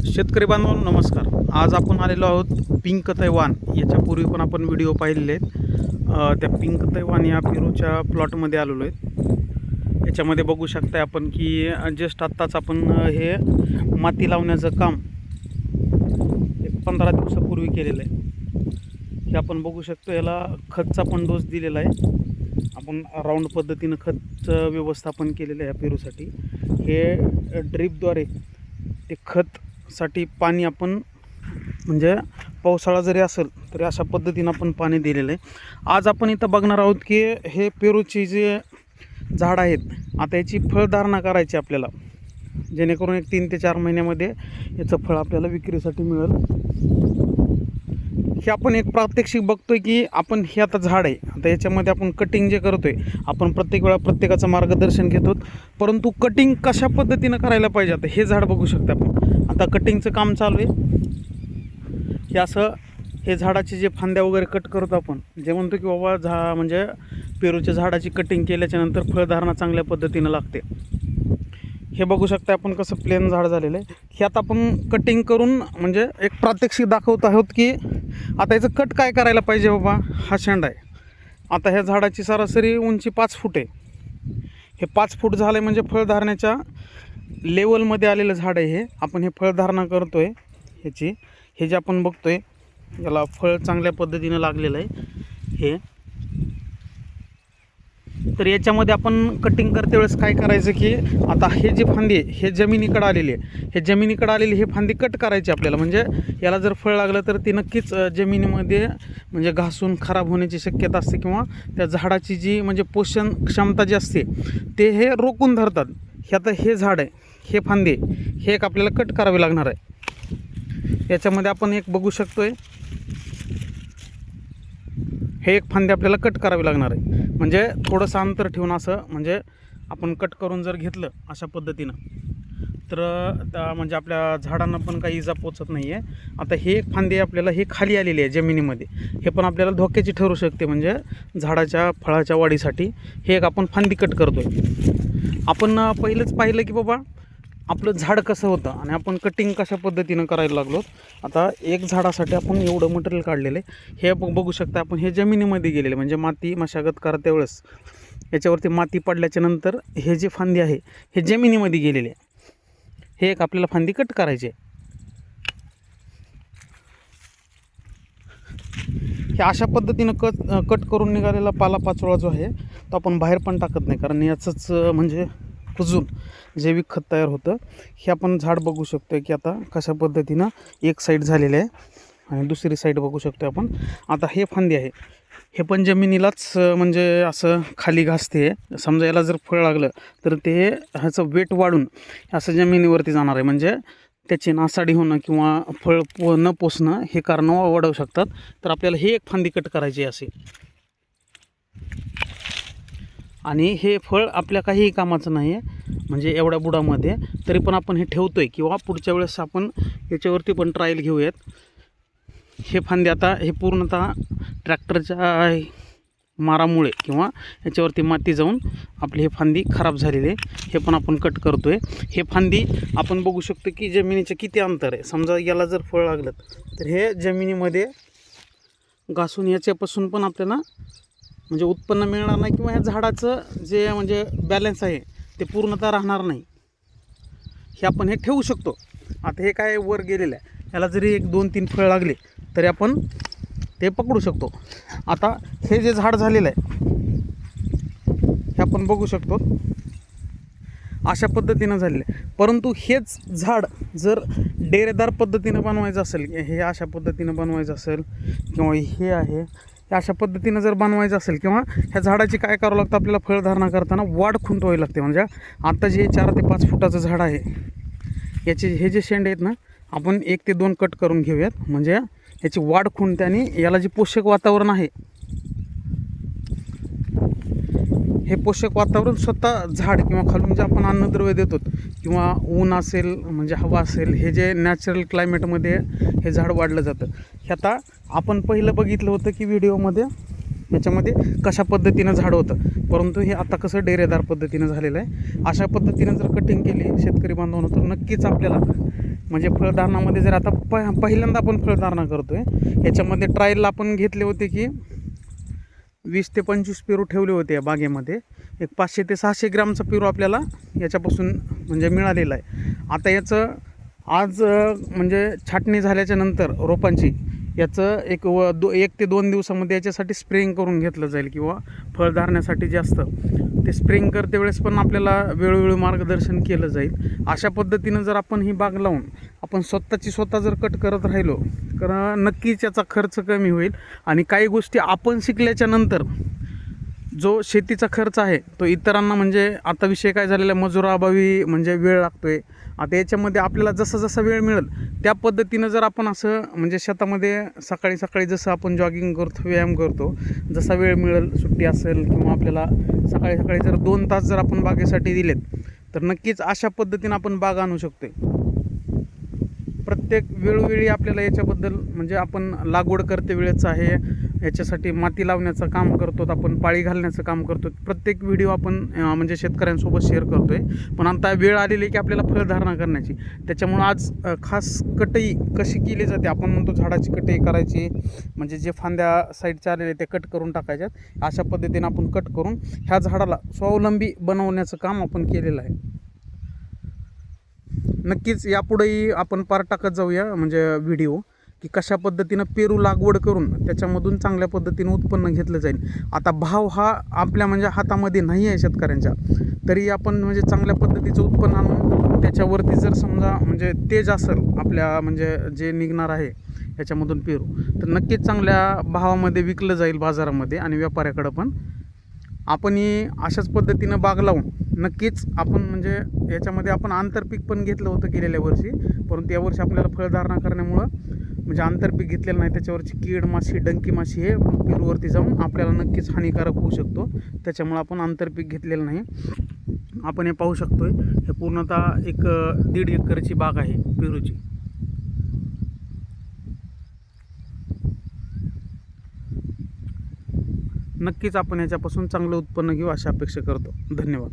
शेतकरी बांधवांनो नमस्कार. आज आपण आलेलो आहोत पिंक तैवान. याच्यापूर्वी पण आपण व्हिडिओ पाहिलेले आहेत. त्या पिंक तैवान या पेरूच्या प्लॉटमध्ये आलेलो आहेत. याच्यामध्ये बघू शकताय आपण की जस्ट आत्ताच आपण हे माती लावण्याचं काम 15 दिवसापूर्वी केलेलं आहे. हे आपण बघू शकतो. याला खतचा पण डोस दिलेला आहे. आपण राऊंड पद्धतीनं खतचं व्यवस्थापन केलेलं आहे या पेरूसाठी. हे ड्रीपद्वारे ते खतसाठी पाणी आपण म्हणजे पावसाळा जरी असेल तरी अशा पद्धतीनं आपण पाणी दिलेलं आहे. आज आपण इथं बघणार आहोत की हे पेरूची जे झाड आहेत, आता याची फळधारणा करायची आपल्याला, जेणेकरून एक 3 ते 4 महिन्यामध्ये याचं फळ आपल्याला विक्रीसाठी मिळेल. हे आपण एक प्रात्यक्षिक बघतोय की आपण हे आता झाड आहे, आता याच्यामध्ये आपण कटिंग जे करतोय, आपण प्रत्येक वेळा प्रत्येकाचं मार्गदर्शन घेतो, परंतु कटिंग कशा पद्धतीनं करायला पाहिजे. आता हे झाड बघू शकता आपण, आता कटिंगचं काम चालू आहे. हे असं हे झाडाचे जे फांद्या वगैरे कट करतो आपण, जे म्हणतो की बाबा म्हणजे पेरूच्या झाडाची कटिंग केल्याच्यानंतर फळधारणा चांगल्या पद्धतीनं लागते. हे बघू शकता आपण कसं प्लेन झाड झालेलं आहे. हे आता आपण कटिंग करून म्हणजे एक प्रात्यक्षिक दाखवत आहोत की आता याचं कट काय करायला पाहिजे. बाबा हा शेंडा आहे, आता ह्या झाडाची सरासरी उंची 5 फूट आहे. हे 5 फूट झालं म्हणजे फळधारण्याच्या लेवलमध्ये आलेलं झाड आहे. हे आपण हे फळधारणा करतो आहे ह्याची. हे जे आपण बघतो आहे याला फळ चांगल्या पद्धतीनं लागलेलं आहे हे. तर याच्यामध्ये आपण कटिंग करते वेळेस काय करायचं की आता हे जे फांदी आहे हे जमिनीकडे आलेली आहे. हे जमिनीकडे आलेली हे फांदी कट करायची आपल्याला, म्हणजे याला जर फळ लागलं तर ती नक्कीच जमिनीमध्ये म्हणजे घासून खराब होण्याची शक्यता असते, किंवा त्या झाडाची जी म्हणजे पोषण क्षमता जी असते ते हे रोखून धरतात. हे आता हे झाड आहे, हे फांदी आहे, हे एक आपल्याला कट करावे लागणार आहे. याच्यामध्ये आपण एक बघू शकतोय, हे एक फांदी आपल्याला कट करावी लागणार आहे. म्हणजे थोडंसं अंतर ठेवून असं म्हणजे आपण कट करून जर घेतलं अशा पद्धतीनं तर म्हणजे आपल्या झाडांना पण काही इजा पोचत नाही आहे. आता हे एक फांदी आपल्याला हे खाली आलेली आहे जमिनीमध्ये, हे पण आपल्याला धोक्याची ठरू शकते म्हणजे झाडाच्या फळाच्या वाढीसाठी. हे एक आपण फांदी कट करतो आहे. आपण पहिलंच पाहिलं की बाबा आपलं झाड कसं होतं आणि आपण कटिंग कशा पद्धतीनं करायला लागलो. आता एक झाडासाठी आपण एवढं मटेरियल काढलेलं आहे. हे बघू शकता आपण, हे जमिनीमध्ये गेलेले म्हणजे माती मशागत करते वेळेस याच्यावरती माती पडल्याच्या नंतर हे जे फांदी आहे हे जमिनीमध्ये गेलेले आहे. हे एक आपल्याला फांदी कट करायची आहे. हे अशा पद्धतीनं कट करून निघालेला पालापाचोळा जो आहे तो आपण बाहेर पण टाकत नाही, कारण याचंच म्हणजे कुजून जैविक खत तयार होतं. हे आपण झाड बघू शकतो की आता कशा पद्धतीनं एक साईड झालेलं आहे आणि दुसरी साईड बघू शकतो आपण. आता हे फांदी आहे, हे पण जमिनीलाच म्हणजे असं खाली घासते. समजा याला जर फळ लागलं तर ते ह्याचं वेट वाढून असं जमिनीवरती जाणार आहे, म्हणजे त्याची नासाडी होणं किंवा फळ न पोचणं हे कारणं वाढवू शकतात. तर आपल्याला हे एक फांदी कट करायची असे, आणि हे फळ आपल्या काहीही कामाचं नाही आहे म्हणजे एवढ्या बुडामध्ये, तरी पण आपण हे ठेवतो आहे किंवा पुढच्या वेळेस आपण याच्यावरती पण ट्रायल घेऊयात. हे फांदी आता हे पूर्णतः ट्रॅक्टरच्या मारामुळे किंवा याच्यावरती माती जाऊन आपली हे फांदी खराब झालेली आहे. हे पण आपण कट करतो आहे. हे फांदी आपण बघू शकतो की जमिनीचं किती अंतर आहे. समजा याला जर फळ लागलं तर हे जमिनीमध्ये घासून याच्यापासून पण आपल्याला म्हणजे उत्पन्न मिळणार नाही, किंवा ह्या झाडाचं जे म्हणजे बॅलन्स आहे ते पूर्णतः राहणार नाही. हे आपण हे ठेवू शकतो. आता हे काय वर गेलेलं आहे, याला जरी 1-2-3 फळ लागले तरी आपण ते पकडू शकतो. आता हे जे झाड झालेलं आहे हे आपण बघू शकतो अशा पद्धतीनं झालेलं आहे. परंतु हेच झाड जर डेरेदार पद्धतीनं बनवायचं असेल, हे अशा पद्धतीनं बनवायचं असेल, किंवा हे आहे हे अशा पद्धतीनं जर बनवायचं असेल, किंवा ह्या झाडाची काय करावं लागतं आपल्याला फळधारणा करताना वाढ खुंटवावी लागते. म्हणजे आता जे 4 ते 5 फुटाचं झाड आहे याचे हे जे शेंडे आहेत ना, आपण 1 ते 2 कट करून घेऊयात, म्हणजे याची वाढ खुंटते आणि याला जे पोषक वातावरण आहे हे पोषक वातावरण स्वतः झाड किंवा खालून जे आपण अन्नद्रव्य देतो किंवा ऊन असेल म्हणजे हवा असेल, हे जे नॅचरल क्लायमेटमध्ये हे झाड वाढलं जातं. हे आता आपण पहिलं बघितलं होतं की व्हिडिओमध्ये याच्यामध्ये कशा पद्धतीनं झाड होतं, परंतु हे आता कसं डेरेदार पद्धतीनं झालेलं आहे. अशा पद्धतीनं जर कटिंग केली शेतकरी बांधवांनो तर नक्कीच आपल्याला म्हणजे फळधारणामध्ये जर आता पहिल्यांदा आपण फळधारणा करतो आहे, याच्यामध्ये ट्रायलला आपण घेतले होते की 20 ते 25 पेरू ठेवले होते या बागेमध्ये. एक 500 ते 600 ग्रामचा पेरू आपल्याला याच्यापासून म्हणजे मिळालेला आहे. आता याचं आज म्हणजे छाटणी झाल्याच्या नंतर रोपांची याचं 1 ते 2 दिवसामध्ये याच्यासाठी स्प्रेइंग करून घेतलं जाईल, किंवा फळ धरण्यासाठी जे असतं ते स्प्रेइंग करते वेळेस पण आपल्याला वेळोवेळी मार्गदर्शन केलं जाईल. अशा पद्धतीनं जर आपण ही बाग लावून आपण स्वतः जर कट करत राहिलो तर नक्कीच याचा खर्च कमी होईल. आणि काही गोष्टी आपण शिकल्याच्या नंतर जो शेतीचा खर्च आहे तो इतरांना, म्हणजे आता विषय काय झालेला आहे, मजुराअभावी म्हणजे वेळ लागतो आहे. आता याच्यामध्ये आपल्याला जसा वेळ मिळेल त्या पद्धतीनं जर आपण असं म्हणजे शेतामध्ये सकाळी जसं आपण जॉगिंग करतो, व्यायाम करतो, जसा वेळ मिळेल, सुट्टी असेल किंवा आपल्याला सकाळी जर 2 तास जर आपण बागेसाठी दिलेत तर नक्कीच अशा पद्धतीनं आपण बाग आणू शकतो. प्रत्येक वेळोवेळी आपल्याला याच्याबद्दल म्हणजे आपण लागवड करते वेळेचं आहे, याच्यासाठी माती लावण्याचं काम करतो, आपण पाळी घालण्याचं काम करतो. प्रत्येक व्हिडिओ आपण म्हणजे शेतकऱ्यांसोबत शेअर करतो आहे. पण आता वेळ आलेली आहे की आपल्याला फळधारणा करण्याची. त्याच्यामुळं आज खास कटई कशी केली जाते, आपण म्हणतो झाडाची कटई करायची, म्हणजे जे फांद्या साईडच्या आलेले ते कट करून टाकायच्यात. अशा पद्धतीनं आपण कट करून ह्या झाडाला स्वावलंबी बनवण्याचं काम आपण केलेलं आहे. नक्कीच यापुढेही आपण पार्ट टाकत जाऊया म्हणजे व्हिडिओ, की कशा पद्धतीनं पेरू लागवड करून त्याच्यामधून चांगल्या पद्धतीनं उत्पन्न घेतलं जाईल. आता भाव हा आपल्या म्हणजे हातामध्ये नाही आहे शेतकऱ्यांच्या, तरी आपण म्हणजे चांगल्या पद्धतीचं उत्पन्न आणून त्याच्यावरती जर समजा म्हणजे तेज असेल आपल्या म्हणजे जे निघणार आहे याच्यामधून पेरू, तर नक्कीच चांगल्या भावामध्ये विकलं जाईल बाजारामध्ये आणि व्यापाऱ्याकडं पण. आपण अशाच पद्धतीनं बाग लावून नक्कीच आपण म्हणजे याच्यामध्ये आपण आंतरपीक पण घेतलं होतं गेलेल्या वर्षी, परंतु यावर्षी आपल्याला फळधारणा करण्यामुळं म्हणजे आंतरपीक घेतलेलं नाही, त्याच्यावरची कीड माशी, डंकी माशी हे पेरूवरती जाऊन आपल्याला नक्कीच हानिकारक होऊ शकतो. त्याच्यामुळं आपण आंतरपीक घेतलेलं नाही. आपण हे पाहू शकतोय, हे पूर्णतः 1.5 एकरची बाग आहे पेरूची. नक्कीच आपण याच्यापासून चांगलं उत्पन्न घेऊ अशी अपेक्षा करतो. धन्यवाद.